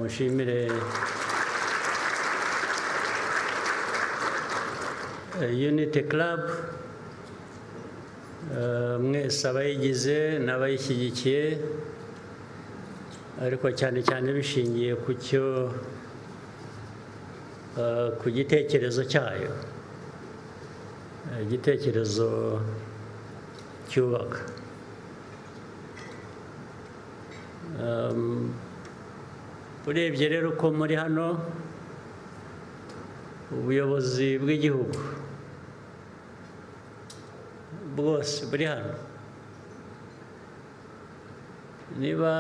mushimire Unity Club mwese abayigize n'abayishyigikiye ariko cyane cyane bishingiye ku gitekerezo cyayo, igitekerezo cyubaka. Urebye rero ko muri hano ubuyobozi bw'igihugu bwose buri hano, niba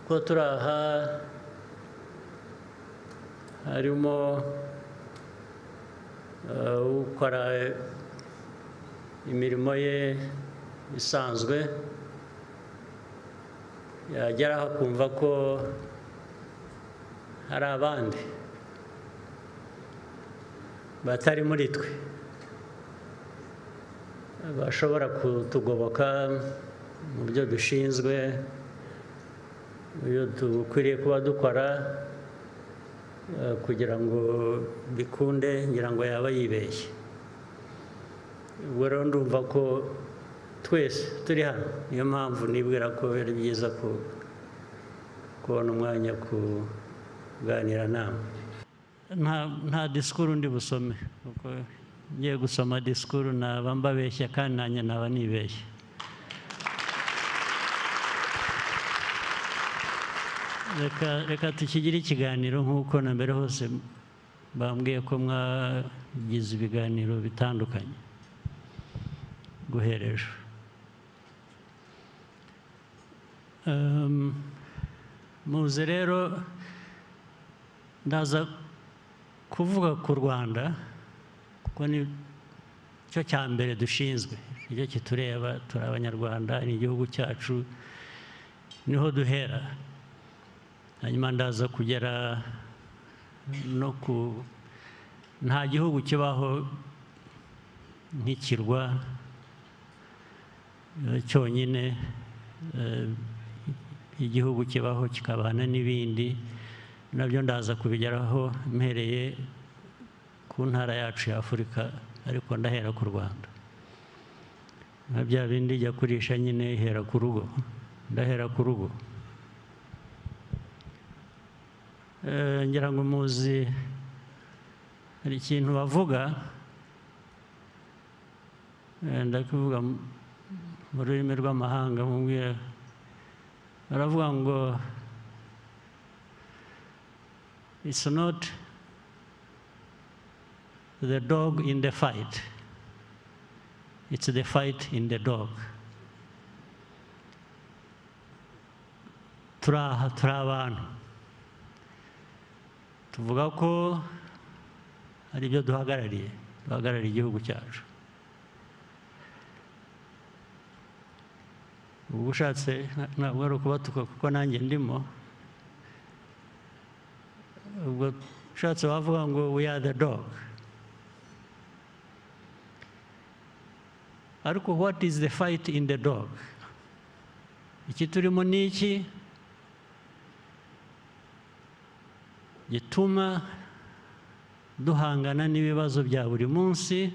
ko turi aha harimo ukora imirimo ye isanzwe, yageraho akumva ko hari abandi batari muri twe bashobora kutugoboka mu byo dushinzwe, ibyo dukwiriye kuba dukora kugira ngo bikunde, ngira ngo yaba yibeshye. Ubwo rero ndumva ko twese turi hano, niyo mpamvu nibwira ko ari byiza kubona umwanya kuganira nawe. Nta disikuru ndi busome, kuko ngiye gusoma disikuru naba mbabeshya kandi nanjye naba nibeshye. Reka tukigire ikiganiro nk'uko na mbere hose bambwiye ko mwagize ibiganiro bitandukanye guhera ejo. Muze rero ndaza kuvuga ku Rwanda kuko ni cyo cya mbere dushinzwe, nicyo kitureba, turi Abanyarwanda, ni igihugu cyacu, niho duhera. Hanyuma ndaza kugera no nta gihugu kibaho nk'ikirwa cyonyine, igihugu kibaho kikabana n'ibindi, nabyo ndaza kubigeraho mpereye ku ntara yacu ya Afurika, ariko ndahera ku Rwanda. nka bya bindi jya kurisha nyine ihera ku rugo, ndahera ku rugo. Ngira ngo muzi hari ikintu bavuga, ndakuvuga mu rurimi rw'amahanga, mubwira baravuga ngo it's not the dog in the fight, it's the fight in the dog. Turi abantu tuvuga ko hari ibyo duhagarariye igihugu cyacu. Ubwo ushatse ntabwo ari ukubatuka kuko nanjye ndimo, ubwo ushatse wavuga ngo we are the dog. Ariko what is the fight in the dog? Iki turimo ni iki gituma duhangana n'ibibazo bya buri munsi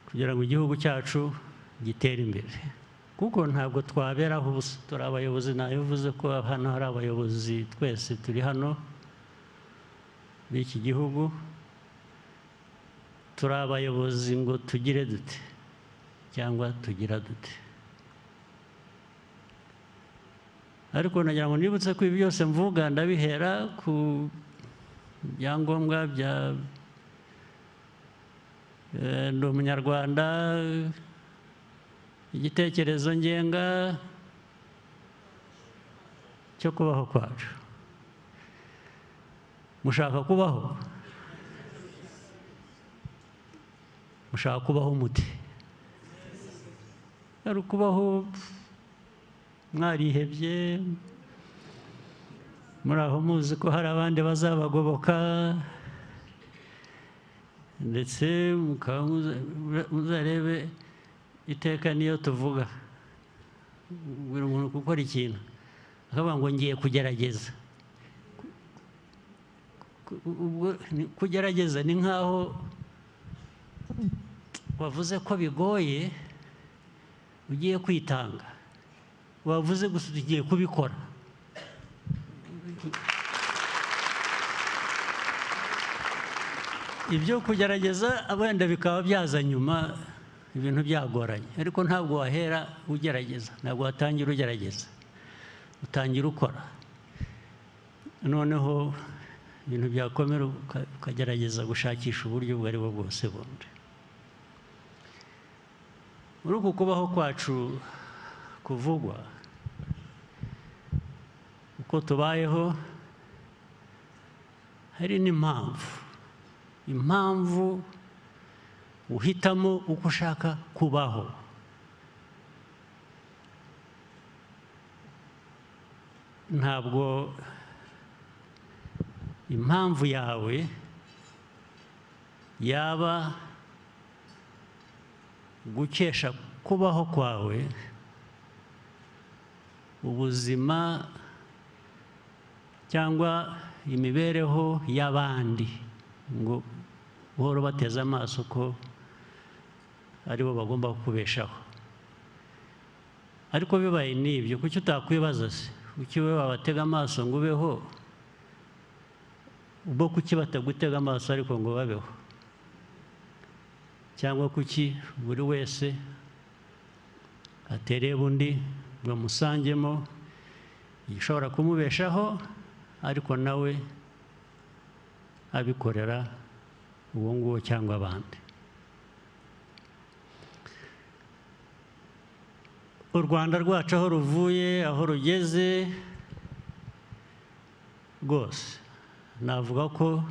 kugira ngo igihugu cyacu gitere imbere? Kuko ntabwo twaberaho ubusa, turi abayobozi. Nabivuze ko hano hari abayobozi, twese turi hano b'iki gihugu, turi abayobozi ngo tugire dute cyangwa tugira dute. Ariko nagira ngo nibutse ko ibi byose mvuga ndabihera ku byangombwa bya ndi Umunyarwanda, igitekerezo ngenga cyo kubaho kwacu. Mushaka kubaho? Mushaka kubaho mute? Ari ukubaho mwarihebye, muri aho muzi ko hari abandi bazabagoboka, ndetse muzarebe iteka niyo tuvuga buri muntu gukora ikintu akavuga ngo ngiye kugerageza. Kugerageza ni nk'aho wavuze ko bigoye ugiye kwitanga, wavuze gusa ugiye kubikora. Ibyo kugerageza wenda bikaba byaza nyuma, ibintu byagoranye, ariko ntabwo wahera ugerageza, ntabwo watangira ugerageza, utangira ukora, noneho ibintu byakomera ukagerageza gushakisha uburyo ubwo ari bwo bwose bundi. Muri uku kubaho kwacu kuvugwa, uko tubayeho, hari impamvu uhitamo uko ushaka kubaho. Ntabwo impamvu yawe yaba gukesha kubaho kwawe ubuzima cyangwa imibereho y'abandi, ngo uhora bateze amaso ko aribo bagomba kukubeshaho. Ariko bibaye n'ibyo, kuki utakwibaza se, kuki wowe wabatega amaso ngo ubeho, ubwo kuki batagutega amaso ariko ngo babeho? Cyangwa kuki buri wese atereba undi ngo amusangemo igishobora kumubeshaho, ariko nawe abikorera uwo nguwo cyangwa abandi? U Rwanda rwacu aho ruvuye, aho rugeze rwose, navuga ko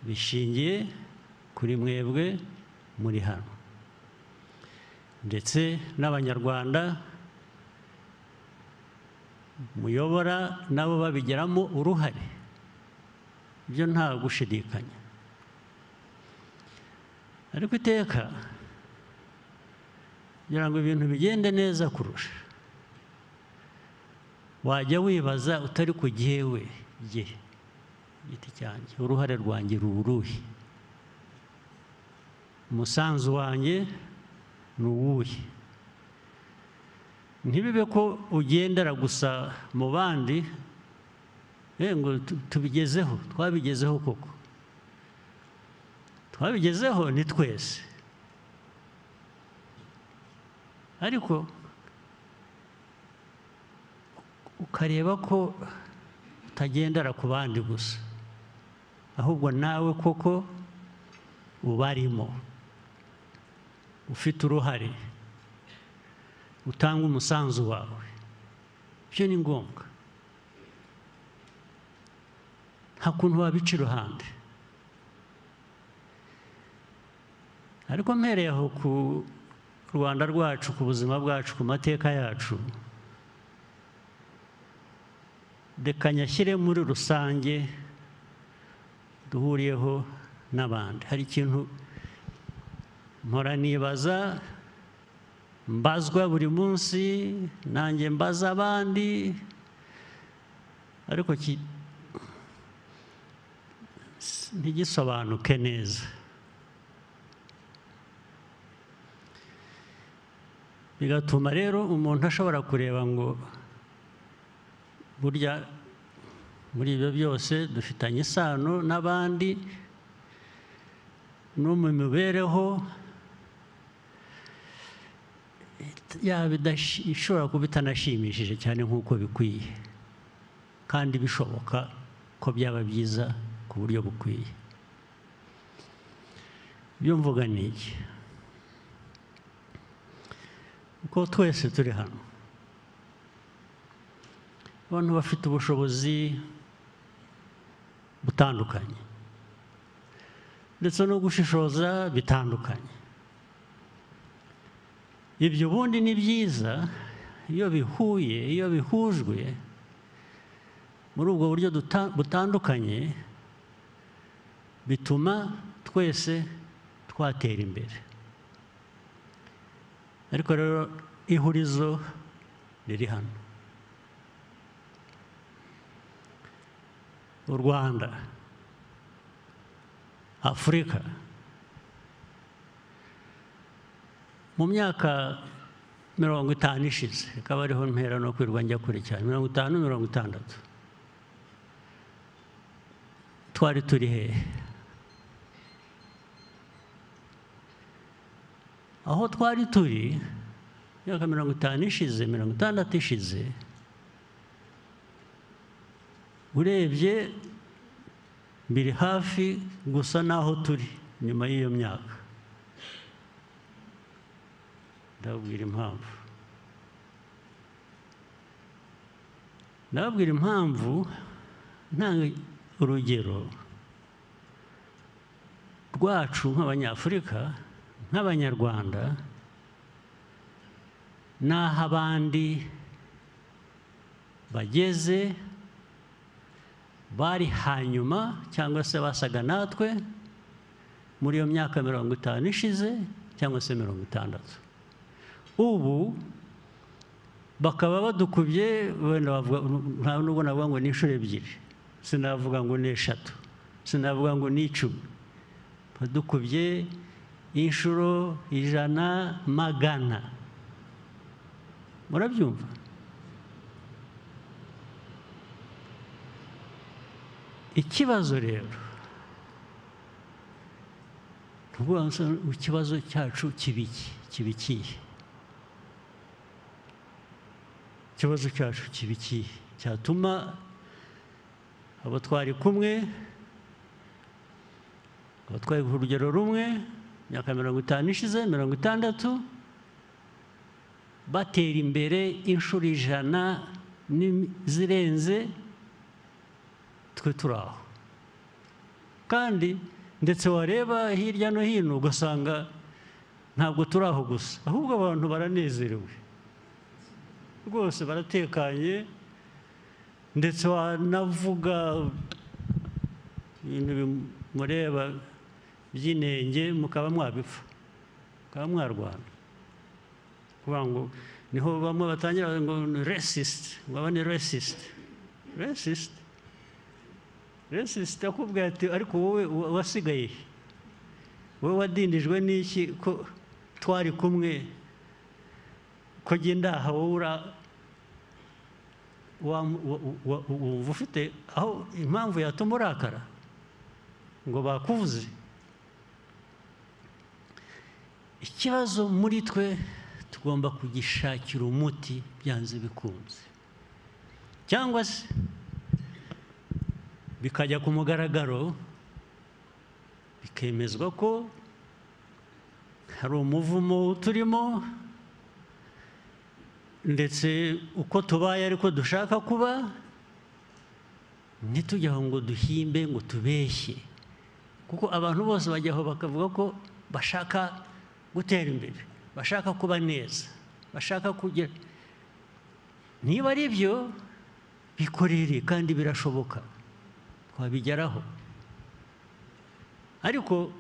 bishingiye kuri mwebwe muri hano, ndetse n'Abanyarwanda muyobora nabo babigiramo uruhare, ibyo nta gushidikanya. Ariko iteka kugira ngo ibintu bigende neza kurusha, wajya wibaza utari ku jyewe giti cyanjye, uruhare rwanjye ruruhe, umusanzu wanjye ni uwuhe? Ntibibe ko ugendera gusa mu bandi ngo tubigezeho. Twabigezeho koko, twabigezeho ni twese, ariko ukareba ko utagendera ku bandi gusa, ahubwo nawe koko ubarimo, ufite uruhare, utanga umusanzu wawe. Ibyo ni ngombwa, nta kuntu wabica iruhande. Ariko mpereye aho ku Rwanda rwacu, ku buzima bwacu, ku mateka yacu, reka nyashyire muri rusange duhuriyeho n'abandi. Hari ikintu mpora nibaza, mbazwa buri munsi, nanjye mbaza abandi, ariko ntigisobanuke neza. Bigatuma rero umuntu ashobora kureba ngo burya muri ibyo byose dufitanye isano n'abandi, no mu mibereho yaba ishobora kuba itanashimishije cyane nk'uko bikwiye, kandi bishoboka ko byaba byiza ku buryo bukwiye. Ibyo mvuga ni iki? Uko twese turi hano, abantu bafite ubushobozi butandukanye ndetse no gushishoza bitandukanye. Ibyo ubundi ni byiza iyo bihuye, iyo bihujwe muri ubwo buryo butandukanye, bituma twese twatera imbere. Ariko rero ihurizo riri hano, u Rwanda, Afurika, mu myaka 50 ishize, ikaba ariho mpera no kwirwa njya kure cyane, 50, 60, twari turi hehe? Aho twari turi myaka 50 ishize, 60 ishize, urebye biri hafi gusa naho turi nyuma y'iyo myaka. Ndababwira impamvu. Ndababwira impamvu ntanga urugero rwacu nk'Abanyafurika, nk'Abanyarwanda, n'aho abandi bageze bari hanyuma cyangwa se basaga natwe muri iyo myaka 50 ishize cyangwa se 60. Ubu bakaba badukubye, wenda nta nubwo navuga ngo ni inshuro ebyiri, sinavuga ngo ni 3, sinavuga ngo ni 10, badukubye inshuro 100, 100. Murabyumva? Ikibazo rero, ikibazo cyacu kibikiye. Ikibazo cyacu kibikiye cyatuma abo twari kumwe, abo twari ku rugero rumwe, myaka 50 ishize, 60, batera imbere inshuro 100 zirenze twe turaho. Kandi ndetse wareba hirya no hino ugasanga ntabwo turaho gusa, ahubwo abantu baranezerewe rwose, baratekanye, ndetse wanavuga ibintu bimureba by'inenge mukaba mwabipfa, mukaba mwarwana. Kuvuga ngo niho bamwe batangira ngo racist, ngo abane racist. Racist akubwira ati ariko wowe wasigaye, wowe wadindijwe n'iki ko twari kumwe, ko genda aha wowe wumva ufite aho impamvu yatuma urakara ngo bakuvuze. Ikibazo muri twe tugomba kugishakira umuti byanze bikunze, cyangwa se bikajya ku mugaragaro, bikemezwa ko hari umuvumo turimo, ndetse uko tubaye ariko dushaka kuba, ntitujyaho ngo duhimbe, ngo tubeshye. Kuko abantu bose bajyaho bakavuga ko bashaka gutera imbere, bashaka kuba neza, bashaka kugira. Niba ari byo, bikorere, kandi birashoboka, twabigeraho. Ariko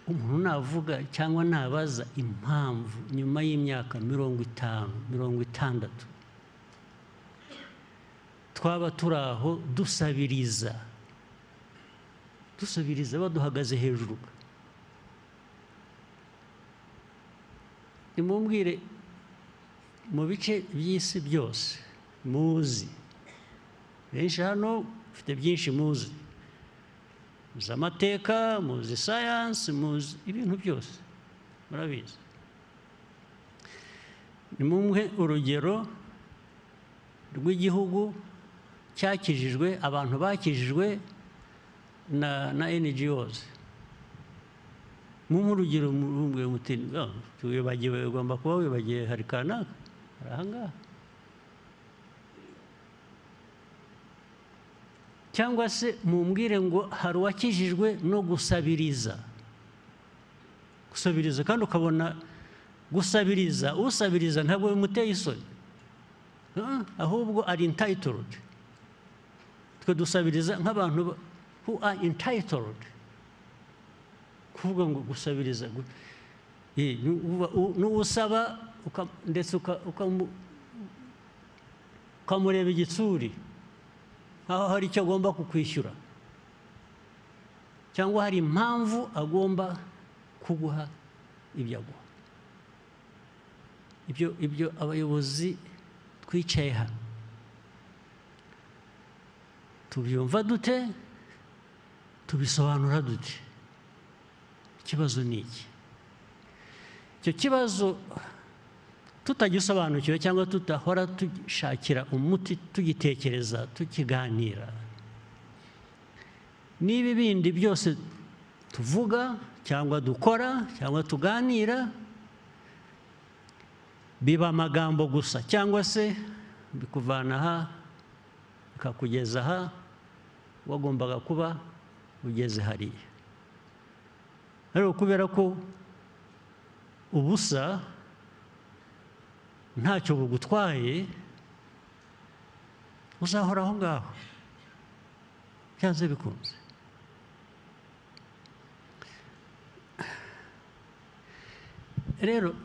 umuntu navuga cyangwa nabaza impamvu nyuma y'imyaka 50, 60 twaba turaho dusabiriza baduhagaze hejuru, nimumbwire mu bice by'isi byose muzi, benshi hano ufite byinshi muzi, muzi amateka, muzi science, muzi ibintu byose, murabizi. Nimumwe urugero rw'igihugu cyakijijwe, abantu bakijijwe na NGOs. Mumwe urugero mumbwire muti wibagiwe, ugomba kuba wibagiwe, hari kanaka hari ahangaha. Cyangwa se mumbwire ngo hari uwakijijwe no gusabiriza, kandi ukabona gusabiriza, usabiriza ntabwo bimuteye isoni, ahubwo ari entitled. Twe dusabiriza nk'abantu who are entitled, kuvuga ngo gusabiriza n'usaba ndetse ukamureba igitsuri, nkaho hari icyo agomba kukwishyura cyangwa hari impamvu agomba kuguha ibyo aguha. Ibyo abayobozi twicaye hano tubyumva dute, tubisobanura dute? Ikibazo ni iki? Icyo kibazo tutagisobanukiwe cyangwa tutahora tushakira umuti, tugitekereza, tukiganira, niba ibindi byose tuvuga cyangwa dukora cyangwa tuganira biba amagambo gusa, cyangwa se bikuvana aha bikakugeza aha wagombaga kuba ugeze hariya. Ariko kubera ko ubusa ntacyo bugutwaye, uzahora aho ngaho byanze bikunze. Rero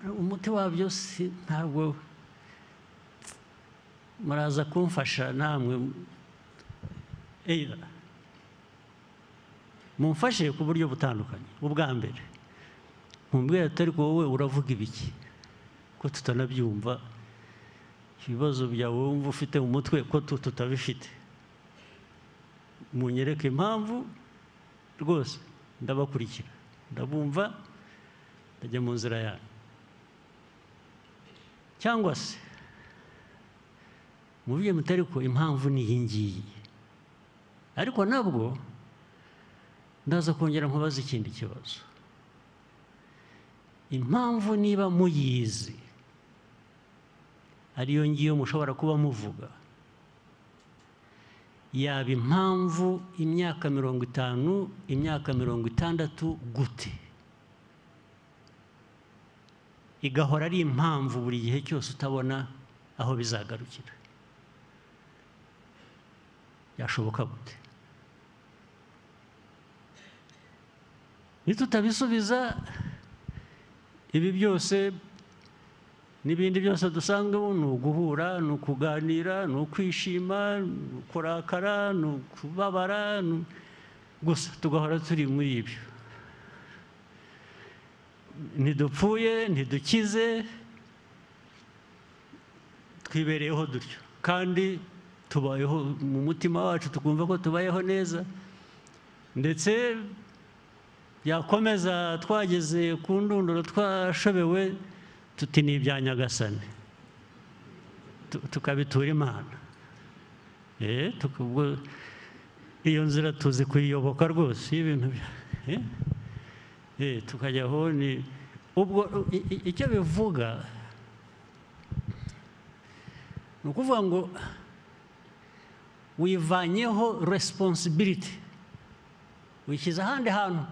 umuti wabyo ntabwo muraza kumfasha namwe, mumfashe ku buryo butandukanye. Ubwa mbere mumbwira ati ariko wowe uravuga ibiki ko tutanabyumva, ibibazo byawe wumva ufite mu mutwe ko tutabifite. Munyereke impamvu, rwose ndabakurikira, ndabumva, ndajya mu nzira yanyu. Cyangwa se mubiye mutari ko impamvu ni iyi ngiyi, ariko nabwo ndaza kongera nkubaza ikindi kibazo. Impamvu niba muyizi ariyo ngiyo mushobora kuba muvuga, yaba impamvu imyaka 50, imyaka 60 gute? Igahora ari impamvu buri gihe cyose utabona aho bizagarukira. Yashoboka gute? Nitutabisubiza ibi byose n'ibindi byose dusanzwe ni uguhura, ni ukuganira, ni ukwishima, ni ukurakara, ni ukubabara, gusa tugahora turi muri ibyo. Ntidupfuye, ntidukize, twibereyeho dutyo, kandi tubayeho mu mutima wacu tukumva ko tubayeho neza, ndetse yakomeza twageze ku ndunduro twashobewe tuti ni ibya Nyagasani, tukabitura Imana. Iyo nzira tuzi kuyiyoboka rwose y'ibintu tukajyaho. Ni ubwo icyo bivuga ni ukuvuga ngo wivanyeho responsibility, wishyize ahandi hantu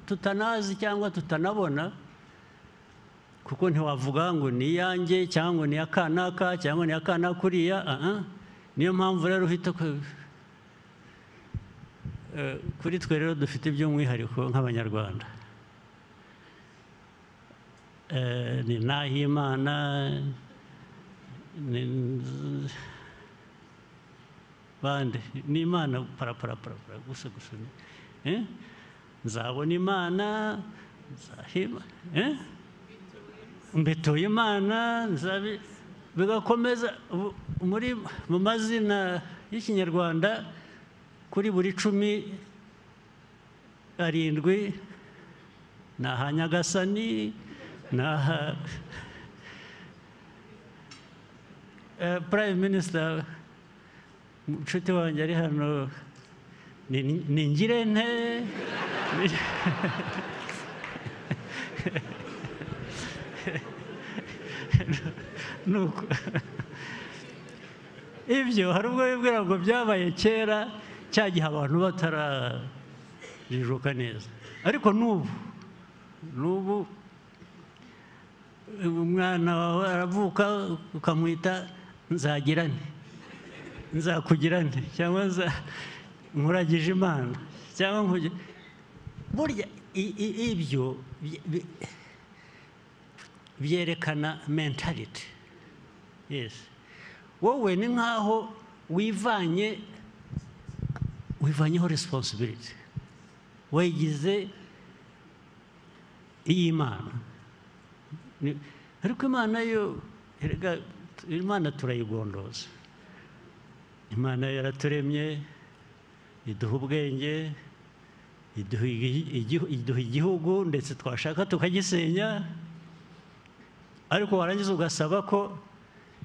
tutanazi cyangwa tutanabona, kuko ntiwavuga ngo ni iyanjye cyangwa ni akanaka cyangwa ni akanaka kuriya. Niyo mpamvu rero uhita kuri twe rero dufite iby'umwihariko nk'Abanyarwanda. Ni Nahimana, bande ni Imana parapara gusa nzabona Imana, nzahima, mbituye Imana, bigakomeza mu mazina y'Ikinyarwanda. Kuri buri 17 ni aha Nyagasani, ni aha Prime Minister inshuti wanjye ari hano, ni Ngirente. Ibyo hari ubwo bibwira ngo byabaye kera, cya gihe abantu batarajijuka neza. Ariko n'ubu umwana wawe aravuka ukamwita Nzagirane, Nzakugirane, cyangwa Nkuragije Imana, cyangwa burya ibyo byerekana mentality. Yes, wowe ni nkaho wivanye wivanyeho responsibility wayigize iy'Imana ariko Imana yo erega Imana turayigondoza Imana yaraturemye iduha ubwenge iduha igihugu ndetse twashaka tukagisenya ariko warangiza ugasaba ko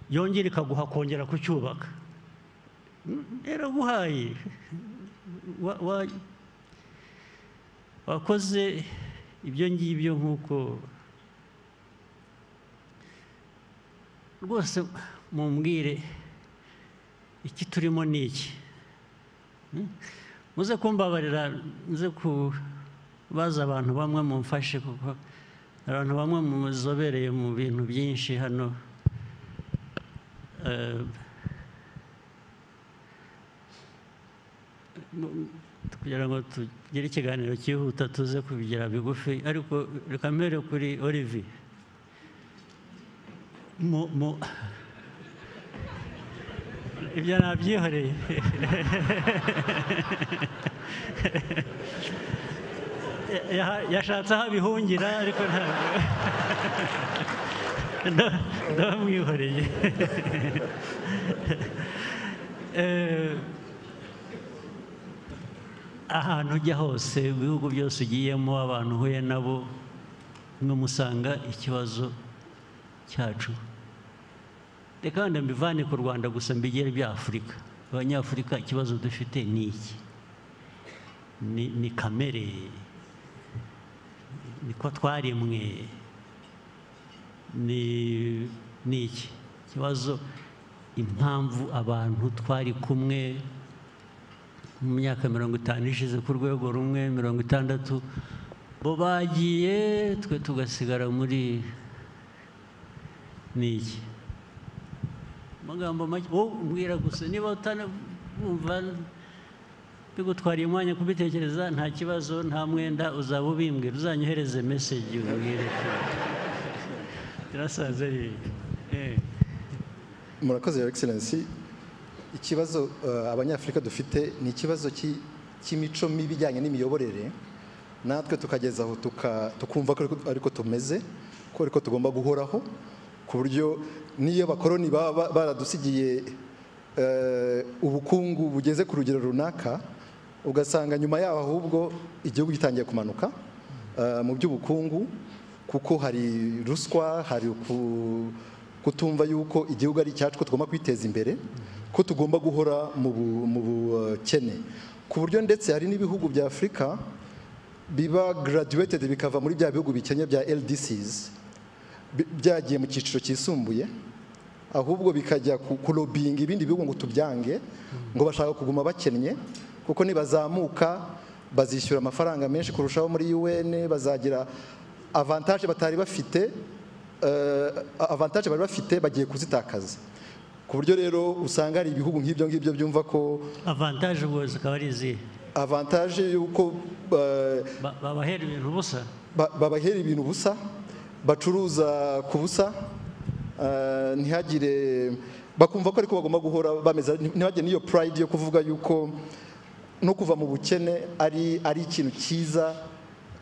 yongera ikaguha kongera kucyubaka yaraguhaye wakoze ibyo ngibyo nk'uko rwose mumbwire iki turimo ni iki muze kumbabarira nze kubaza abantu bamwe mumfashe kuko abantu bamwe muzobereye mu bintu byinshi hano kugira ngo tugire ikiganiro cyihuta tuze kubigira bigufi ariko reka mpere kuri Olivier ibyo nabyihoreye yashatse aho abihungira ariko ndamwihoreye ahantu ujya hose ibihugu byose ugiyemo abantu uhuye nabo musanga ikibazo cyacu reka wenda mbivane ku Rwanda gusa mbigere bya Afurika abanyafurika ikibazo dufite ni iki ni kamere niko twaremwe ni iki ikibazo impamvu abantu twari kumwe mu myaka 50 ishize ku rwego rumwe 60 bo bagiye twe tugasigara muri niki magambo make mbwira gusa niba utanumva bigutwariye umwanya kubitekereza nta kibazo nta mwenda uzaba ubimbwira uzanyohereze message ubwire turasaze murakoze your excellency ikibazo abanyafrika dufite ni ikibazo cy'imico mibi bijyanye n'imiyoborere natwe tukageza aho tukumva ko ariko tumeze ko ariko tugomba guhoraho ku buryo niyo bakoroni baradusigiye ubukungu bugeze ku rugero runaka ugasanga nyuma yaho ahubwo igihugu gitangiye kumanuka mu by'ubukungu kuko hari ruswa hari kutumva yuko igihugu ari icyacu ko tugomba kwiteza imbere ko tugomba guhora mu bukene ku buryo ndetse hari n'ibihugu bya Afurika biba graduated bikava muri bya bihugu bikenye bya LDCs byagiye mu cyiciro cyisumbuye ahubwo bikajya kulobinga ibindi bihugu ngo tubyange ngo bashaka kuguma bakennye kuko nibazamuka bazishyura amafaranga menshi kurushaho muri UN bazagira avantage batari bafite avantage bari bafite bagiye kuzitakaza ku buryo rero usanga ari ibihugu nk'ibyo ngibyo byumva ko avantage ubwo zikaba ari izihe avantage yuko babahera ibintu busa babahera ibintu busa bacuruza ku busa ntihagire bakumva ko ariko bagomba guhora bameze ntihagire n'iyo pride yo kuvuga yuko no kuva mu bukene ari ikintu cyiza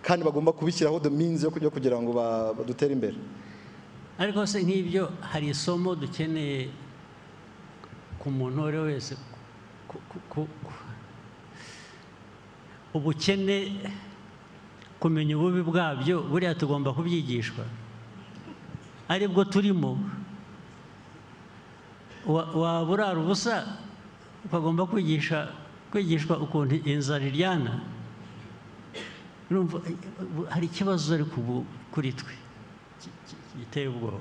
kandi bagomba kubishyiraho the means yo kugira ngo badutere imbere ariko se nk'ibyo hari isomo dukeneye ku muntu uwo wese ubukene kumenya ububi bwabyo buriya tugomba kubyigishwa aribwo turimo waba urara ubusa ukagomba kwigishwa ukuntu inzara iryana hari ikibazo ariko ubu kuri twe giteye ubwoba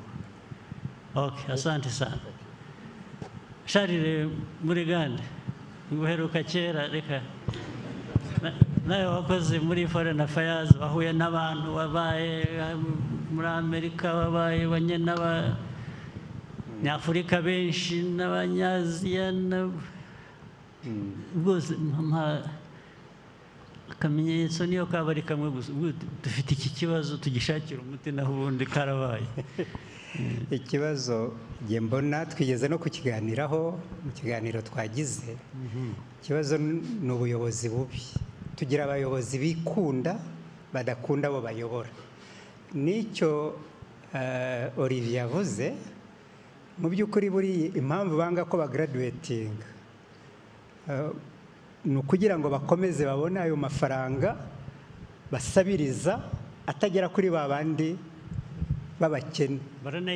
okay asante sana Charles muri Gande nguheruka kera reka nawe wakoze muri Foreign Affairs wahuye n'abantu wabaye muri Amerika wabaye banye n'Afurika benshi n'Abanyaziya bose akamenyetso niyo kaba ari kamwe gusa dufite iki kibazo tugishakira umuti naho ubundi karabaye ikibazo njye mbona twigeze no kukiganiraho mu kiganiro twagize ikibazo ni ubuyobozi bubi tugira abayobozi bikunda badakunda abo bayobora nicyo Olivier yavuze mu by'ukuri buri impamvu banga ko bagraduatinga ni ukugira ngo bakomeze babone ayo mafaranga basabiriza atagera kuri ba bandi babakene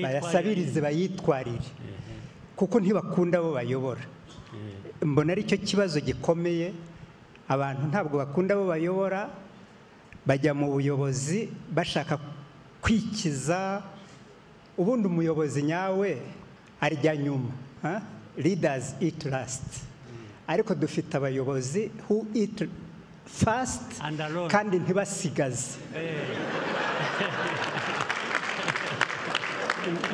bayasabirize bayitwarire kuko ntibakunda abo bayobora mbona ari cyo kibazo gikomeye abantu ntabwo bakunda abo bayobora bajya mu buyobozi bashaka kwikiza ubundi umuyobozi nyawe arya nyuma leaders eat last ariko dufite abayobozi who eat fast kandi ntibasigaze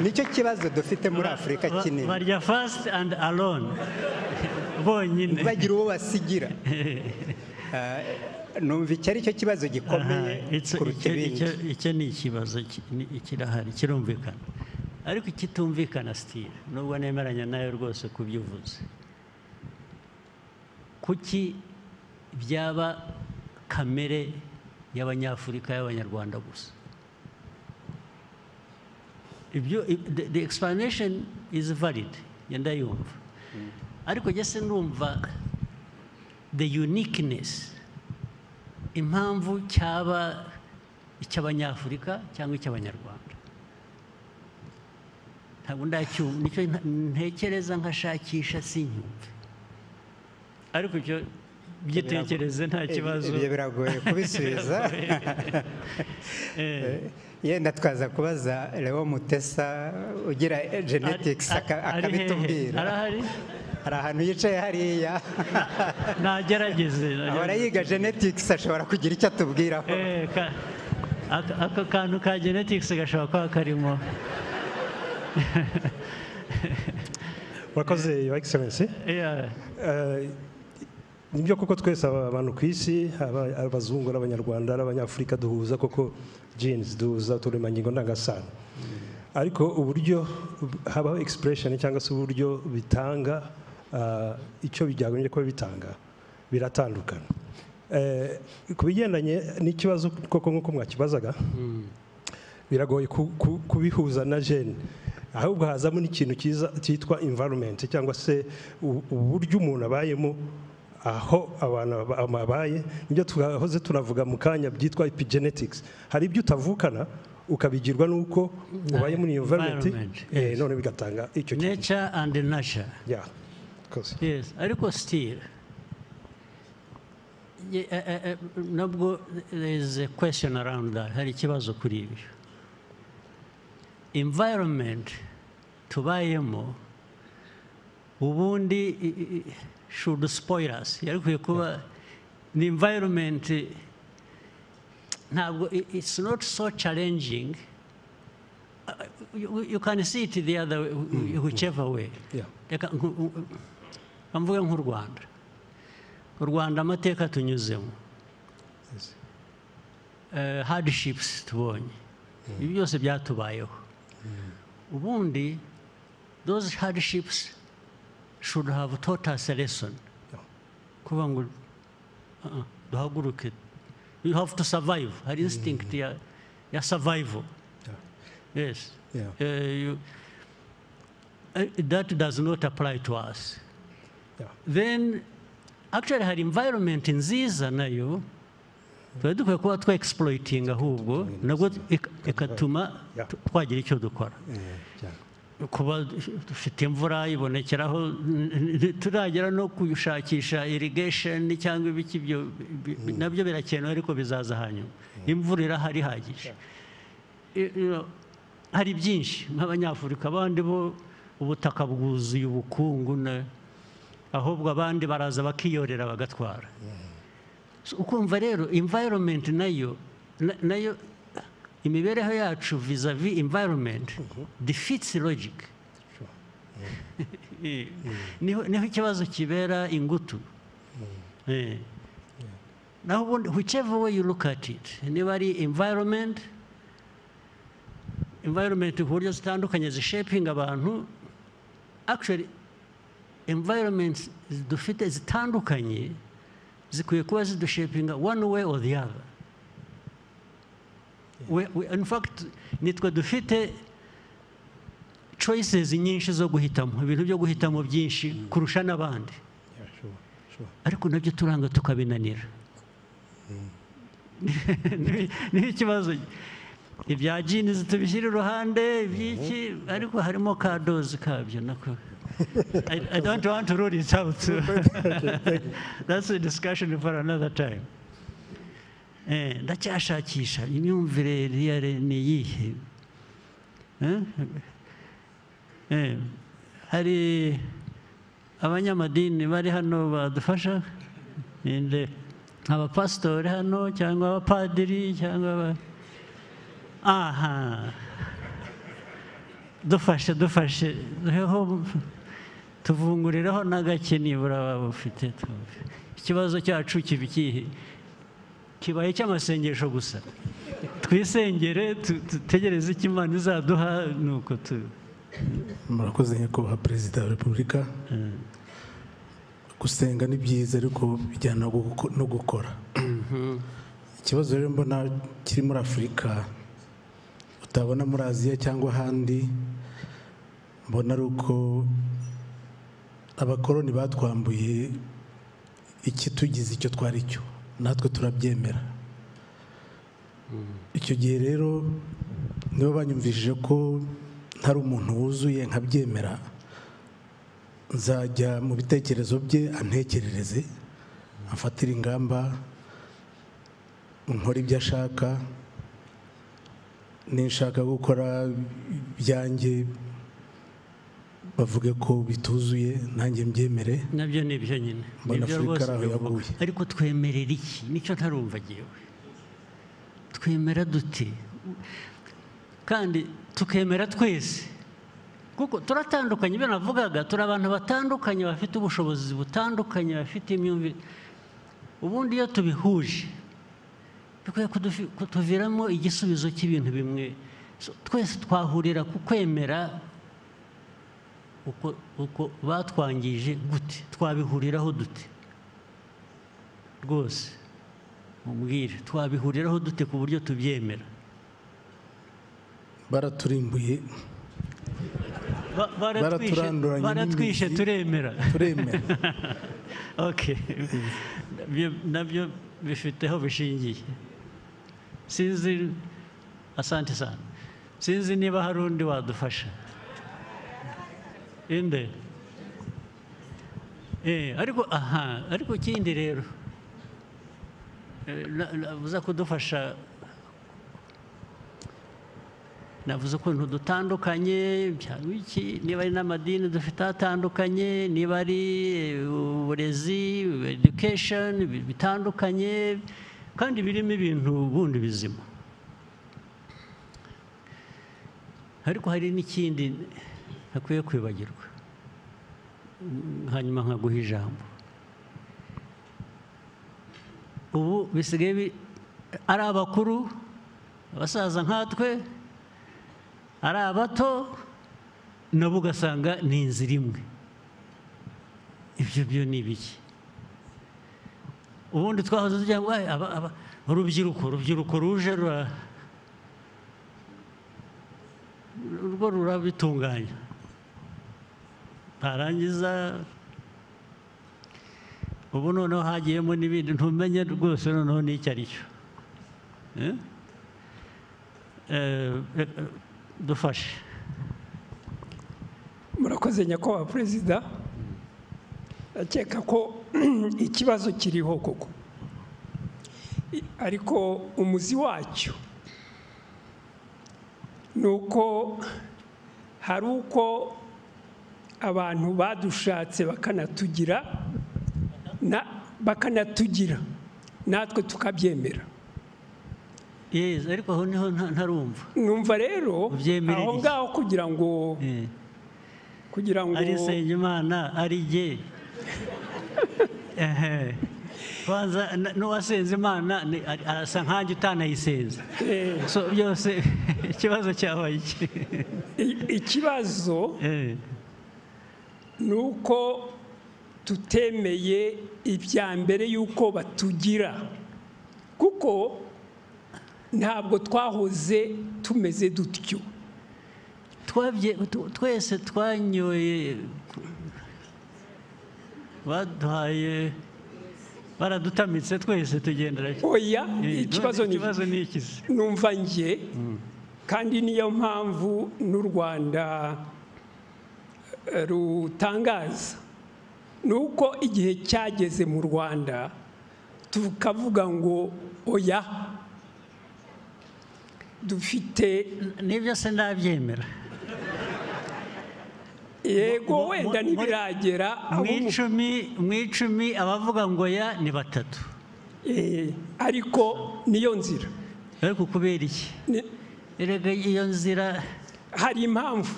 nicyo kibazo dufite muri Afurika kinini barya fast and alone bonyine bagira uwo basigira numva icyo ari cyo kibazo gikomeye kuruta ibindi icyo ni ikibazo kirahari kirumvikana ariko ikitumvikana still nubwo nemeranya nayo rwose kubyuvuze kuki byaba kamere y'abanyafurika y'abanyarwanda gusa the explanation is valid yenda yumva ariko jese numva the uniqueness impamvu cyaba icy'abanyafurika cyangwa icy'abanyarwanda ntabwo ndacyumva nicyo ntekereza nkashakisha sinyumve ariko icyo byitekereze nta kibazo ibyo biragoye kubisubiza yenda twaza kubaza Leo Mutesa ugira genetics akabitubwira arahari hari ahantu yicaye hariya nagerageze ahora yiga genetics ashobora kugira icyo atubwiraho aka kantu ka genetics gashobora kuba karimo wakoze your excellency nibyo koko twese abantu ku isi abazungu n'abanyarwanda n'abanyafurika duhuza koko genes duhuza uturemangingo ndangasano ariko uburyo habaho expression cyangwa se uburyo bitanga icyo bijyanye kuba bitanga biratandukana ku bigendanye n'ikibazo koko nk'uko mwakibazaga biragoye kubihuza na gene ahubwo hazamo n'ikintu cyitwa environment cyangwa se uburyo umuntu abayemo aho abantu babaye nibyo twahoze tunavuga mu kanya byitwa epigenetics hari ibyo utavukana ukabigirwa nuko ubaye muri environment none bigatanga icyo nature and nurture yes ariko still nabwo there is a question around that hari ikibazo kuri ibi environment tubayemo ubundi should spoil us yarikuye kuba the environment ntabwo it's not so challenging you can see it the other whichever way mvuge nk'u Rwanda amateka tunyuzemo hardships tubonye ibi byose byatubayeho ubundi those hardships should have taught us a lesson kuba ngo duhaguruke you have to survive hari instinct ya survival yes that does not apply to us then actually hari environment nziza nayo tuba dukwiye kuba twa-exploiting ahubwo nabwo ikatuma twagira icyo dukora kuba dufite imvura ibonekeraho turagera no kushakisha irrigation cyangwa ibiki nabyo birakenewe ariko bizaza hanyuma imvura irahari ihagije hari byinshi nk'abanyafurika abandi bo ubutaka bwuzuye ubukungu ahubwo abandi baraza bakiyorera bagatwara ukumva rero environment nayo imibereho yacu vis-a-vis environment defeats logic niho ikibazo kibera ingutu naho ubundi whichever way you look at it niba ari environment environment ku buryo zitandukanye zishapinga abantu. Actually environments dufite zitandukanye zikwiye kuba zidushapinga one way or the other. In fact nitwe dufite choices nyinshi zo guhitamo, ibintu byo guhitamo byinshi kurusha n'abandi, ariko nabyo turanga tukabinanira. Ni ikibazo ibya genes tubishyira iruhande by'iki, ariko harimo ka doze kabyo nako. I don't want to rule it out. That's a discussion for another time. Ndacyashakisha imyumvire ni iyihe. Hari abanyamadini bari hano badufasha, abapasitori hano cyangwa abapadiri cyangwa dufashe tuvungurireho n'agake nibura baba bafite. Ikibazo cyacu kibaye cy'amasengesho gusa, twisengere tutegereze icyo Imana izaduha. Nuko murakoze nyakubahwa Perezida wa Repubulika. Gusenga ni byiza ariko bijyana no gukora. Ikibazo rero mbona kiri muri Afurika utabona muri Aziya cyangwa ahandi, mbona ari uko abakoloni batwambuye iki tugize icyo twari cyo, natwe turabyemera. Icyo gihe rero nibo banyumvishije ko ntari umuntu wuzuye nkabyemera, nzajya mu bitekerezo bye antekerereze, afatira ingamba, nkora ibyo ashaka, ninshaka gukora byanjye bavuge ko bituzuye nanjye mbyemere. Nabyo ni byo nyine, mbona Afurika ari aho yaguye. Ariko twemerera iki? Nicyo ntarumva jyewe. Twemera dute? Kandi tukemera twese, kuko turatandukanye. Ibyo navugaga, turi abantu batandukanye bafite ubushobozi butandukanye, bafite imyumvire. Ubundi iyo tubihuje bikwiye kutuviramo igisubizo cy'ibintu bimwe. Twese twahurira ku kwemera uko batwangije gute, twabihuriraho dute? Rwose mumbwire, twabihuriraho dute ku buryo tubyemera? Baraturimbuye, baratwishe, turemera. Okay. Nabyo bifiteho bishingiye. Sinzi, asante sana, sinzi niba hari undi wadufasha. Inde ariko ikindi rero navuze kudufasha, navuze ukuntu dutandukanye, niba ari n'amadini dufite atandukanye, niba ari uburezi, education bitandukanye, kandi birimo ibintu bundi bizima. Ariko hari n'ikindi ntakwiye kwibagirwa, hanyuma nkaguha ijambo. Ubu bisigaye ari abakuru, abasaza nkatwe, ari abato, nabo ugasanga ni inzira imwe. Ibyo byo ni ibiki? Ubundi twahoze tugira ngo urubyiruko ruje urwo rurabitunganya, barangiza ubu noneho hagiyemo n'ibindi ntumenye rwose noneho n'icyo ari cyo. Dufashe. Murakoze nyakubahwa Perezida. Akeka ko ikibazo kiriho koko, ariko umuzi wacyo ni uko hari uko abantu badushatse bakanatugira natwe tukabyemera. Ariko aho niho ntarumva. Numva rero aho ngaho kugira ngo ari Nsengimana ari jye kwanza n'uwasenze Imana arasa nkanjye utanayisenze. So byose ikibazo cyabaye iki? Ikibazo ni uko tutemeye ibya mbere y'uko batugira, kuko ntabwo twahoze tumeze dutyo. Twese twanyoye, baduhaye, baradutamitse twese tugendera. Oya, ikibazo ni iki? Numva nge kandi niyo mpamvu n'u Rwanda rutangaza, ni uko igihe cyageze mu Rwanda tukavuga ngo oya, dufite n'ibyo se ndabyemera. Yego, wenda ntibiragera mu icumi abavuga ngo ya ni 3. Ariko niyo nzira. Ariko kubera iki? Erega iyo nzira hari impamvu.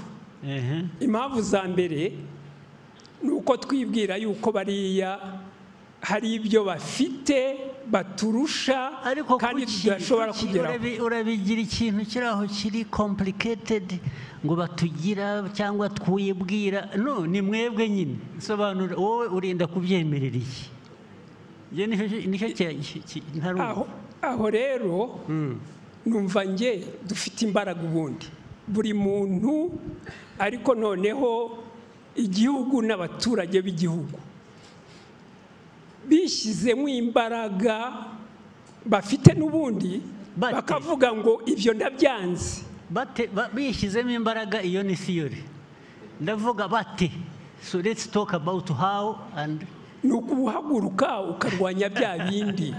Impamvu za mbere ni uko twibwira yuko bariya hari ibyo bafite baturusha kandi tudashobora kugeraho. Urabigira ikintu kiri aho kiri complicated ngo batugira cyangwa twibwira. No, ni mwebwe nyine. Sobanura, wowe urinda kubyemerera iki? Aho rero numva nge dufite imbaraga ubundi, buri muntu, ariko noneho igihugu n'abaturage b'igihugu bishyizemo imbaraga bafite n'ubundi, bakavuga ngo ibyo ndabyanze. Bishyizemo imbaraga, iyo ni theory. Ndavuga bate. So let's talk about how. And ni ukuhaguruka ukarwanya bya bindi,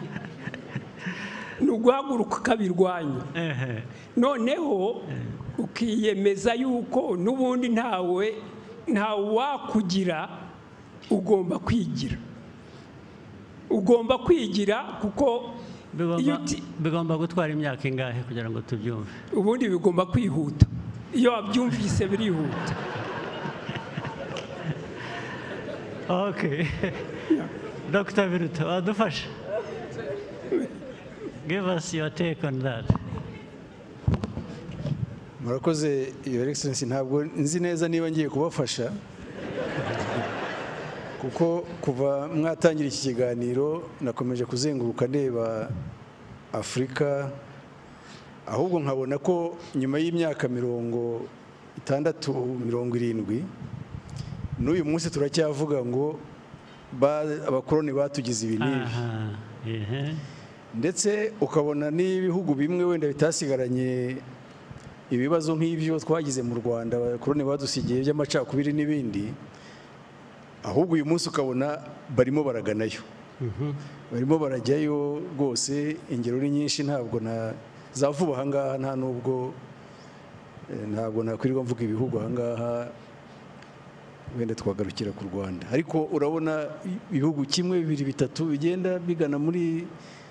ni uguhaguruka ukabirwanya. Noneho ukiyemeza yuko n'ubundi ntawe wakugira, ugomba kwigira. Ugomba kwigira kuko bigomba gutwara imyaka ingahe kugira ngo tubyumve? Ubundi bigomba kwihuta. Iyo wabyumvise birihuta. Okay. Dr. Biruta, wadufasha? Give us your take on that. Murakoze, Your Excellency. Ntabwo nzi neza niba ngiye kubafasha, kuko kuva mwatangira iki kiganiro nakomeje kuzenguruka ndeba Afurika, ahubwo nkabona ko nyuma y'imyaka 60, 70, n'uyu munsi turacyavuga ngo abakoloni batugize ibi n'ibi. Ndetse ukabona n'ibihugu bimwe wenda bitasigaranye ibibazo nk'ibyo twagize mu Rwanda, abakoloni badusigiye by'amacakubiri n'ibindi, ahubwo uyu munsi ukabona barimo baraganayo. Barimo barajyayo rwose. Ingero ni nyinshi, ntabwo zavuba aha ngaha, nta nubwo ntabwo nakwirirwa mvuga ibihugu aha ngaha, wenda twagarukira ku Rwanda. Ariko urabona ibihugu 1, 2, 3 bigenda bigana muri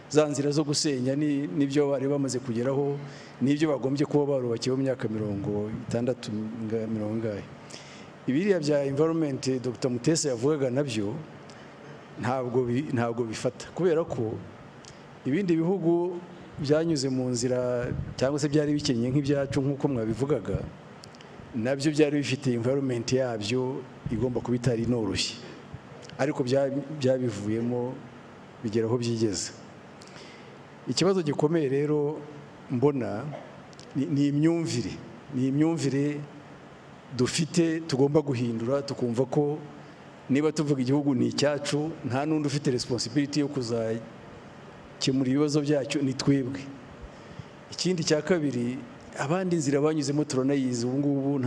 za nzira zo gusenya n'ibyo bari bamaze kugeraho, n'ibyo bagombye kuba barubakiye mu myaka 60, 70. Ibiriya bya environment Dr. Mutesa yavugaga nabyo ntabwo bifata, kubera ko ibindi bihugu byanyuze mu nzira cyangwa se byari bikennye nk'ibyacu nk'uko mwabivugaga, nabyo byari bifite environment yabyo igomba kuba itari inoroshye, ariko byabivuyemo bigera aho byigeze. Ikibazo gikomeye rero mbona ni imyumvire dufite, tugomba guhindura, tukumva ko niba tuvuga igihugu ni icyacu, nta n'undi ufite responsibility yo kuzakemura ibibazo byacyo, ni twebwe. Ikindi cya kabiri, abandi inzira banyuzemo turanayizi, ubu ngubu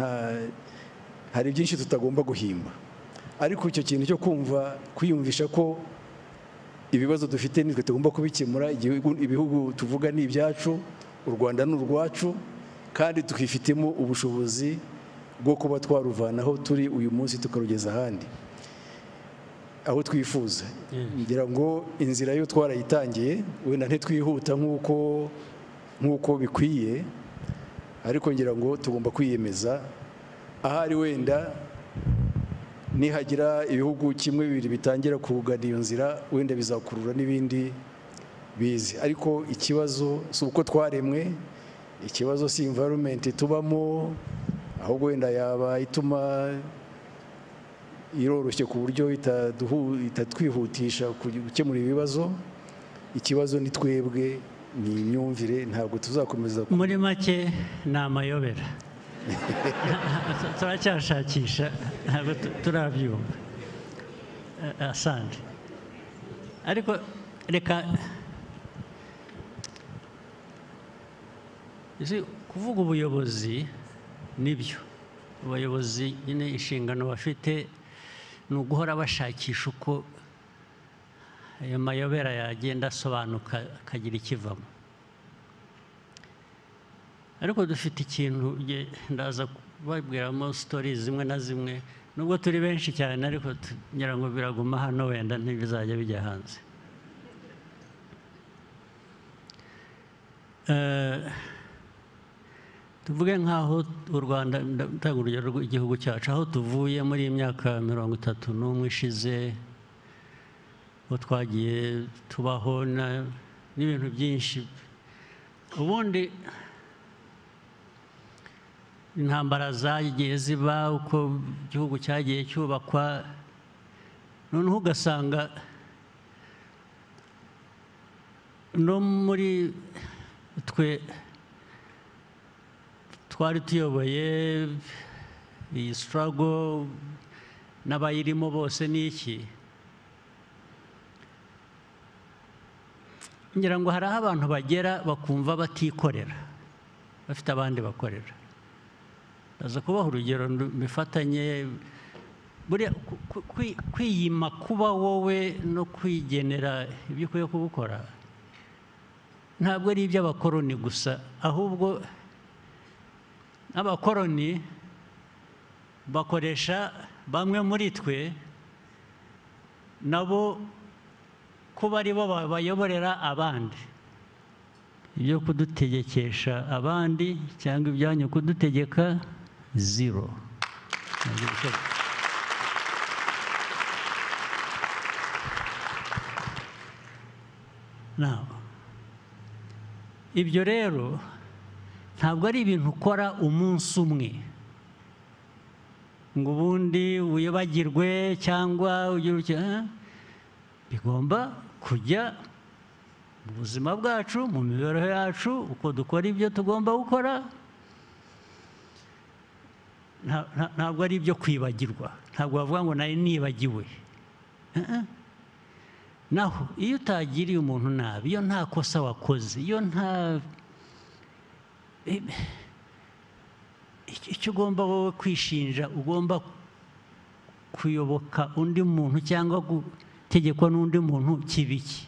hari byinshi tutagomba guhimba, ariko icyo kintu cyo kwiyumvisha ko ibibazo dufite nitwe tugomba kubikemura, ibihugu tuvuga ni ibyacu, u Rwanda ni urwacu, kandi tukifitemo ubushobozi bwo kuba twaruvanaho turi uyu munsi tukarugeza ahandi aho twifuza. Ngira ngo inzira yo twarayitangiye, wenda ntitwihuta nk'uko bikwiye, ariko ngira ngo tugomba kwiyemeza, ahari wenda nihagira ibihugu kimwe bibiri bitangira kugana iyo nzira wenda bizakurura n'ibindi bizi, ariko ikibazo si uko twaremwe, ikibazo si environment tubamo, ahubwo wenda yaba ituma iroroshye ku buryo itatwihutisha gukemura ibibazo. Ikibazo ni twebwe, ni imyumvire, ntabwo tuzakomeza. Muri make ni amayobera turacyashakisha, ntabwo turabyumva. Asante, ariko reka kuvuga ubuyobozi nibyo, abayobozi nyine inshingano bafite ni uguhora bashakisha uko ayo mayobera yagenda asobanuka akagira ikivamo. Ariko dufite ikintu ndaza kubabwiramo sitori zimwe na zimwe, nubwo turi benshi cyane ariko ngira ngo biraguma hano, wenda ntibizajya bijya hanze. Tuvuge nk'aho u Rwanda, ndatanga urugero rw'igihugu cyacu, aho tuvuye muri iyi myaka 31 ishize, aho twagiye tubaho n'ibintu byinshi. Ubundi intambara zagiye ziba, uko igihugu cyagiye cyubakwa, noneho ugasanga no muri twe twari tuyoboye iyi struggle n'abayirimo bose n'iki, ngira ngo hari aho abantu bagera bakumva batikorera, bafite abandi bakorera. Ndaza kubaha urugero bifatanye, buriya kwiyima kuba wowe no kwigenera ibyo ukwiye kubukora ntabwo ari iby'abakoroni gusa, ahubwo abakoroni bakoresha bamwe muri twe nabo kuba ari bo bayoborera abandi, ibyo kudutegekesha abandi cyangwa ibyanyu kudutegeka zero. Now, ibyo rero ntabwo ari ibintu ukora umunsi umwe ngo ubundi wibagirwe cyangwa bigomba kujya mu buzima bwacu, mu mibereho yacu, uko dukora ibyo tugomba gukora. Ntabwo ari ibyo kwibagirwa, ntabwo bavuga ngo nari nibagiwe. Naho iyo utagiriye umuntu nabi, iyo nta kosa wakoze, iyo nta icyo ugomba wowe kwishinja, ugomba kuyoboka undi muntu cyangwa gutegekwa n'undi muntu, kibiki.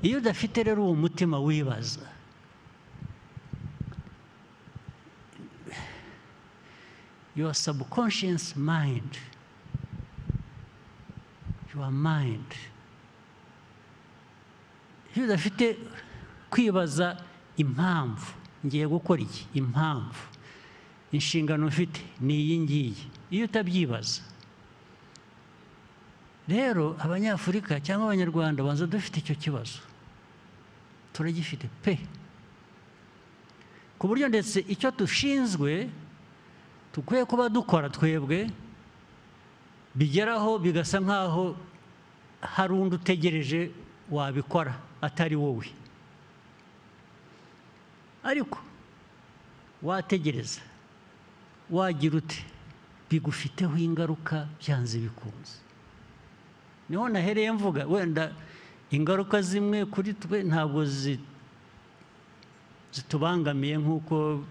Iyo udafite rero uwo mutima wibaza, your subconscious mind, your mind, iyo udafite kwibaza impamvu ngiye gukora iki, impamvu, inshingano ufite ni iyi ngiyi, iyo utabyibaza rero, abanyafurika cyangwa abanyarwanda banza dufite icyo kibazo, turagifite pe, ku buryo ndetse icyo dushinzwe tukwiye kuba dukora twebwe bigeraho bigasa nk'aho hari undi utegereje wabikora atari wowe. Ariko wategereza, wagira ute, bigufiteho ingaruka byanze bikunze. Niho nahereye mvuga, wenda ingaruka zimwe kuri twe ntabwo zitubangamiye nk'uko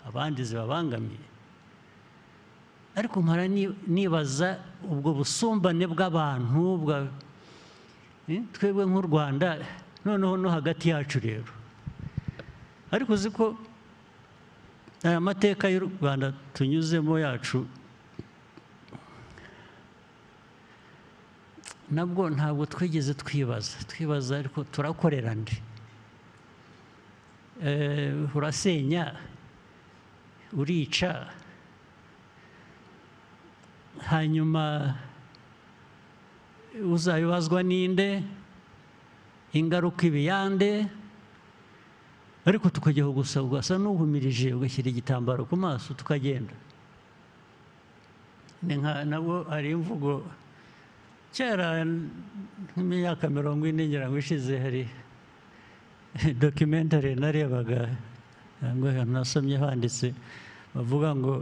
abandi zibabangamiye, ariko mpora nibaza ubwo busumbane bw'abantu twebwe nk'u Rwanda, noneho no hagati yacu rero. Ariko uzi ko aya mateka y'u Rwanda tunyuzemo yacu nabwo ntabwo twigeze twibaza, ariko turakorera nde? Urasenya urica hanyuma uzabibazwa ninde, ingaruka ibiyande, ariko tukajya gusa ugasa n'uhumirije ugashyira igitambaro ku maso tukagenda. Ni nka nabo hari imvugo kera nk'imyaka 40 ngira ngo ishize, hari documentary narebaga ngo nasomye handitse bavuga ngo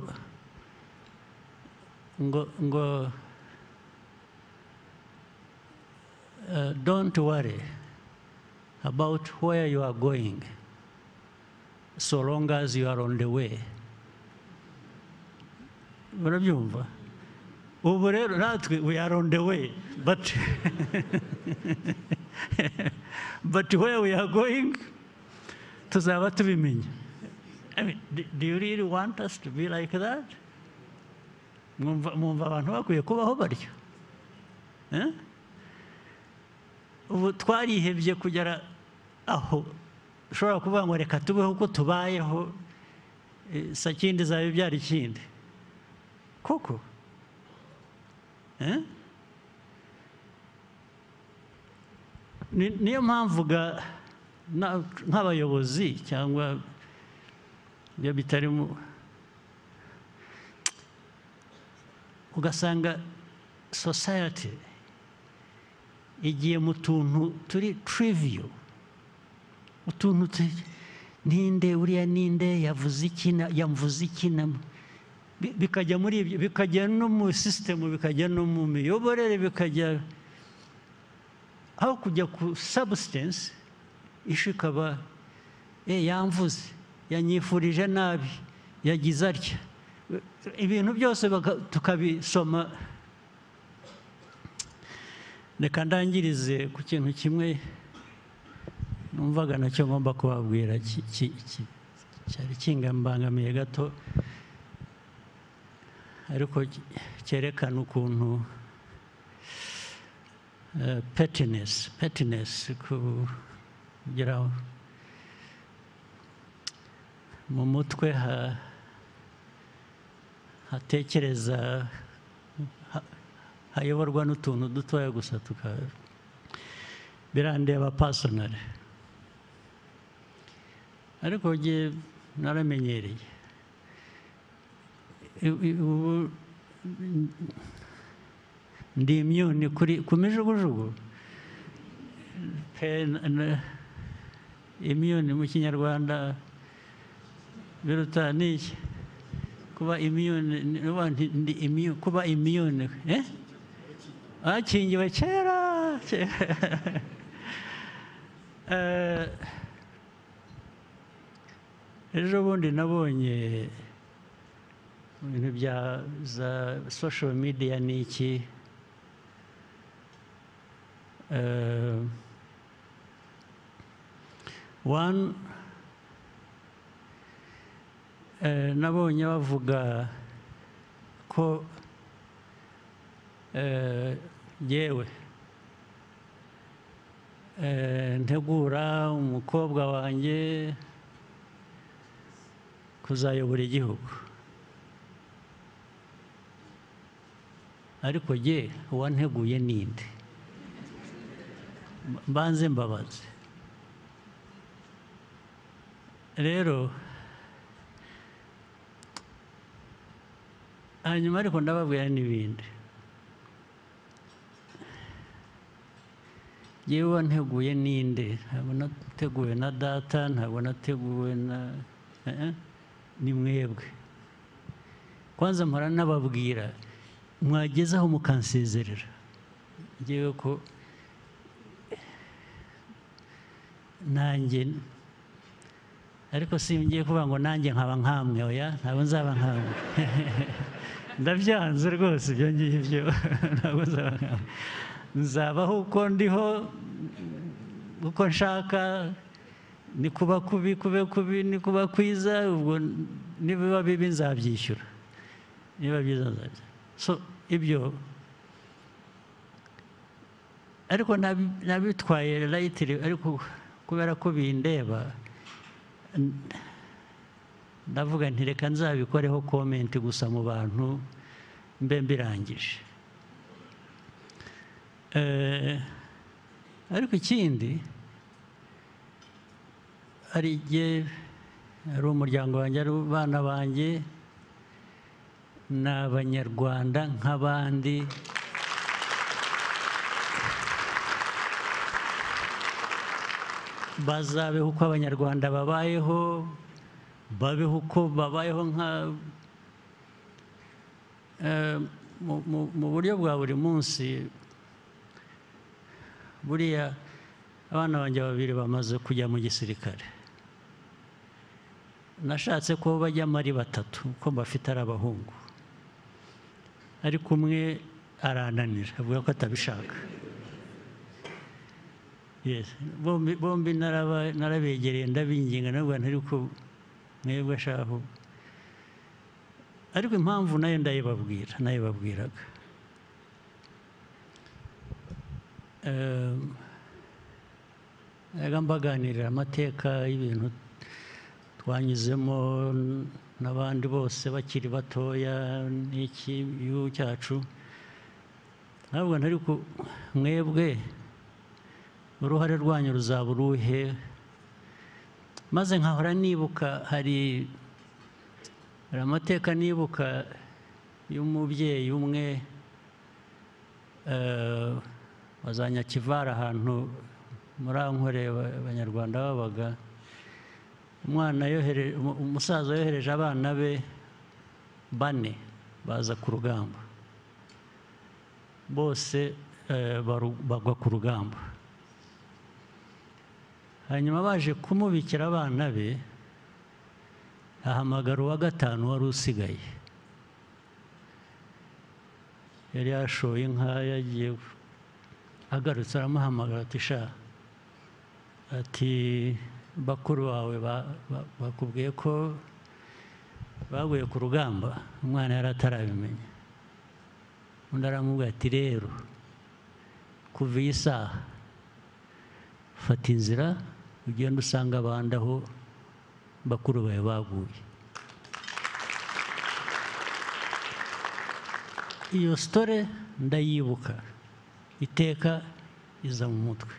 don't worry about where you are going so long as you are on the way. Murabyumva? Ubu rero natwe we are on the way, but but where we are going tuzaba tubimenya. I mean, do you really want us to be like that? Mwumva abantu bakwiye kubaho baryo? Ubu twarihebye kugera aho ushobora kuvuga ngo reka tubeho uko tubayeho, sakindi zawe ibyara ikindi koko. Niyo mpamvu nk'abayobozi cyangwa iyo bitarimo ugasanga society igiye mu tuntu turi trivial, utuntu ninde uriya ninde yavuze iki yamvuze iki, bikajya muri ibyo, bikajya no mu system, bikajya no mu miyoborere, bikajya aho kujya ku substance. Ishu ikaba yamvuze, yanyifurije nabi, yagize atya, ibintu byose tukabisoma. Reka ndangirize ku kintu kimwe numvaga nacyo ngomba kubabwira cyari kingambangamiye gato, ariko cyerekana ukuntu pettiness kugira mu mutwe hatekereza, hayoborwa n'utuntu dutoya gusa, birandeba personally, ariko nge naramenyereye. Ndi immune ku mijugujugu. Immune mu Kinyarwanda biruta n'iki? Kuba immune, kuba immune, akingiwe kera. Ejo bundi nabonye ibintu bya za social media n'iki, nabonye bavuga ko yewe ntegura umukobwa wanjye kuzayobora igihugu, ariko ye uwanteguye ninde? Mbanze mbabaze. Rero hanyuma ariko ndababwira n'ibindi. Yewe wanteguye ninde? Ntabwo nateguwe na data, ntabwo nateguwe na ni mwebwe. Kwanza mpora nababwira mwagezaho mukansezerera, ngewe ko nanjye, ariko singiye kuvuga ngo nanjye nkaba nkamwe, oya, ntabwo nzaba nkamwe. Ndabyanze rwose ibyo ngibyo, ntabwo nzaba nkamwe. Nzabaho uko ndiho, uko nshaka, ni kuba kubi kube kubi, ni kuba kwiza, ubwo nibiba bibi nzabyishyura, niba byiza nzabyishyura. So ibyo ariko nabitwaye lightly, ariko kubera ko bindeba ndavuga nti reka nzabikoreho komenti gusa mu bantu mbe mbirangije. Ariko ikindi hari igihe ari umuryango wanjye ari abana banjye ni abanyarwanda nk'abandi bazabeho uko abanyarwanda babayeho, babeho uko babayeho mu buryo bwa buri munsi. Buriya abana banjye babiri bamaze kujya mu gisirikare. Nashatse ko bajyamo ari batatu kuko bafite ari abahungu, ariko umwe arananira avuga ko atabishaka. Bombi narabegereye ndabinginga nabwo ariko mwebwe shaho. Ariko impamvu nayo nayibabwiraga. Mbaganirira amateka y'ibintu twanyuzemo n'abandi bose bakiri batoya n'iki gihugu cyacu. Ntabwo ariko mwebwe uruhare rwanyu ruzaba uruhe, maze nkahora nibuka hari amateka nibuka y'umubyeyi umwe wazanyakivara ahantu muri Ankore abanyarwanda babaga. Umusaza yohereje abana be 4 baza ku rugamba, bose bagwa ku rugamba. Hanyuma baje kumubikira abana be, ahamagara uwa 5 wari usigaye. Yari yashoye inka, yagiye agarutse aramuhamagara ati sha, ati bakuru bawe bakubwiye ko baguye ku rugamba. Umwana yari atarabimenya. Undi aramubwira ati rero kuva iyi saha fata inzira ugenda usanga abandi aho bakuru bawe baguye. Iyo story ndayibuka iteka iza mu mutwe.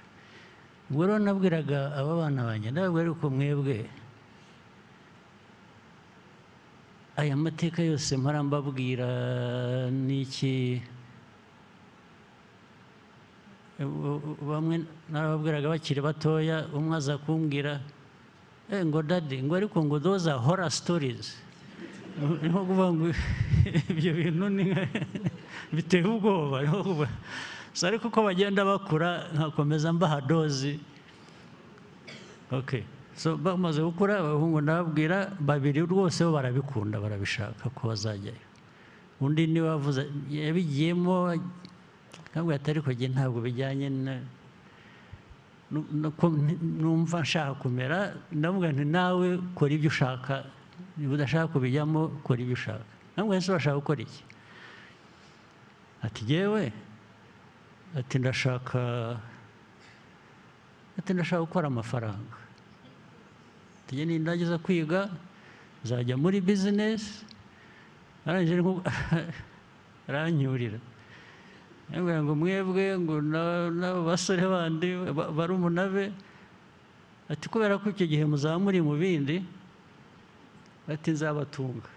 Ubwo rero nabwiraga aba bana banjye, ndababwira ariko mwebwe aya mateka yose mpora mbabwira n'iki, bamwe narababwiraga bakiri batoya, umwe aza kumbwira ngo daddy, ngo ariko ngo those are horror stories. Niho kuvuga ngo ibyo bintu biteye ubwoba. So ariko uko bagenda bakura nkakomeza mbaha dozi. Okay, so bamaze gukura abahungu ndababwira 2 rwose bo barabikunda, barabishaka ko bazajyayo. Undi niwe wavuze yabigiyemo ntabwo atari ko ntabwo bijyanye numva nshaka kumera. Ndavuga nti nawe kora ibyo ushaka, niba udashaka kubijyamo kora ibyo ushaka. Ntabwo ese urashaka gukora iki? Ati yewe, ati ndashaka gukora amafaranga. Ati nindagiza kwiga nzajya muri business. Arangije aranyurira. Ngo mwebwe ngo n'abasore bandi barumuna be, ati kubera ko icyo gihe muzaba muri mu bindi, ati nzabatunga.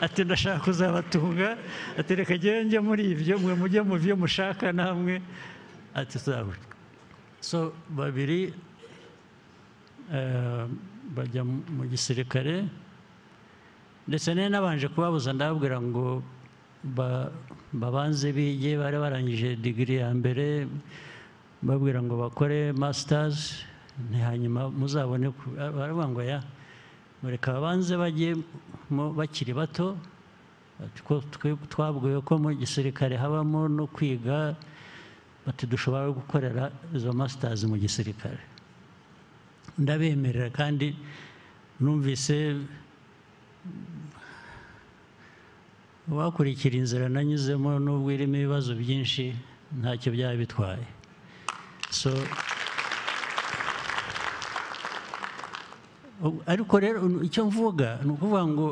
Ati ndashaka kuzabatunga, ati reka njye muri ibyo, mwe mujye mu byo mushaka namwe. Ati tuzabura. So 2 bajya mu gisirikare, ndetse nabanje kubabuza ndababwira ngo babanze bige. Bari barangije degree ya mbere, babwira ngo bakore masters, hanyuma muzabone. Baravuga ngo ya mureka babanze bajye bakiri bato. Twabwiwe ko mu gisirikare habamo no kwiga, bati dushobora gukorera izo masters mu gisirikare. Ndabemerera, kandi numvise wakurikira inzira nanyuzemo n'ubwo irimo ibibazo byinshi ntacyo byaba bitwaye. So ariko rero icyo mvuga ni ukuvuga ngo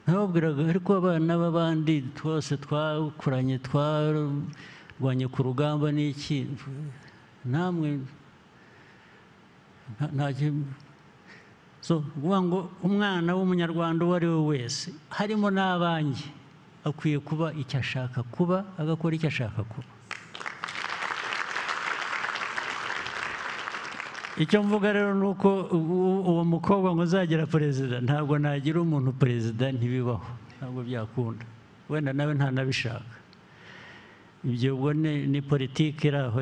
nababwiraga ariko abana b'abandi twose twakuranye twarwanye ku rugamba n'iki namwe so kuvuga ngo umwana w'umunyarwanda uwo ari we wese harimo n'abanjye akwiye kuba icyo ashaka kuba agakora icyo ashaka kuba. Icyo mvuga rero ni uko uwo mukobwa ngo uzagira perezida ntabwo nagira umuntu perezida ntibibaho ntabwo byakunda wenda nawe ntanabishaka ibyo ubwo ni politiki iri aho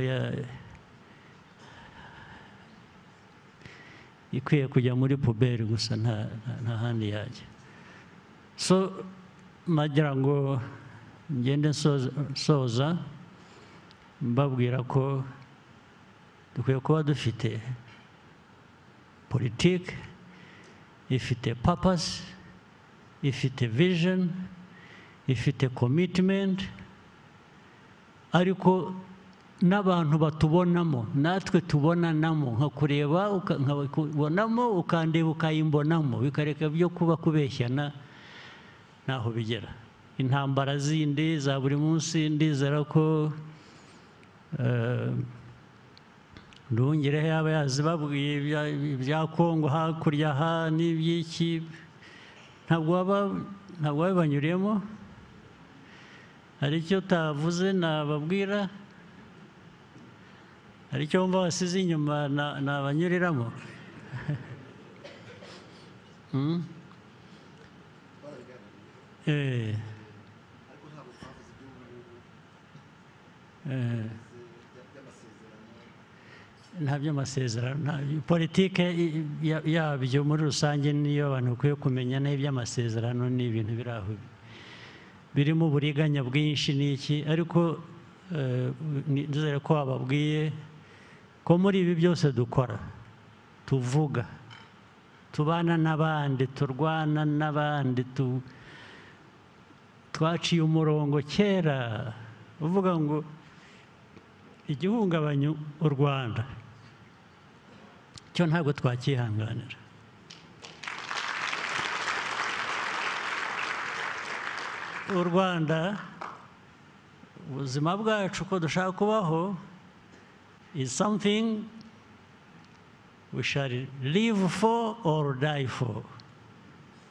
ikwiye kujya muri puberi gusa nta handi yajya. So nagira ngo ngende soza mbabwira ko dukwiye kuba dufite politiki ifite purpose, ifite vision, ifite commitment, ariko n'abantu batubonamo natwe tubonanamo nka kureba nkabonamo ukandeba ukayimbonamo bikareka byo kuba kubeshyana naho bigera. Intambara zindi za buri munsi ndizera ko Nduhungirehe yaba yazibabwiye ibya Kongo hakurya aha n'iby'iki ntabwo wabibanyuriyemo. Hari icyo utavuze nababwira, hari icyo wumva wasize inyuma nabanyuriramo. Nta by'amasezerano politike yabyo muri rusange niyo abantu bakwiye kumenya n'iby'amasezerano ni ibintu biri aho birimo uburiganya bwinshi n'iki ariko nizere ko wababwiye ko muri ibi byose dukora tuvuga tubana n'abandi turwana n'abandi twaciye umurongo kera uvuga ngo igihungabanya u Rwanda cyo ntabwo twakihanganira. U Rwanda ubuzima bwacu ko dushaka kubaho is something we shall live for or die for.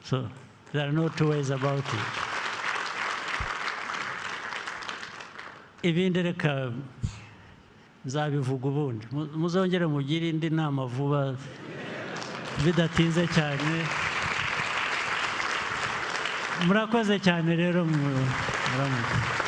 So there are no two ways about it. Ibindi reka nzabivuga ubundi muzongere mugire indi nama vuba bidatinze cyane. Murakoze cyane rero muramuke.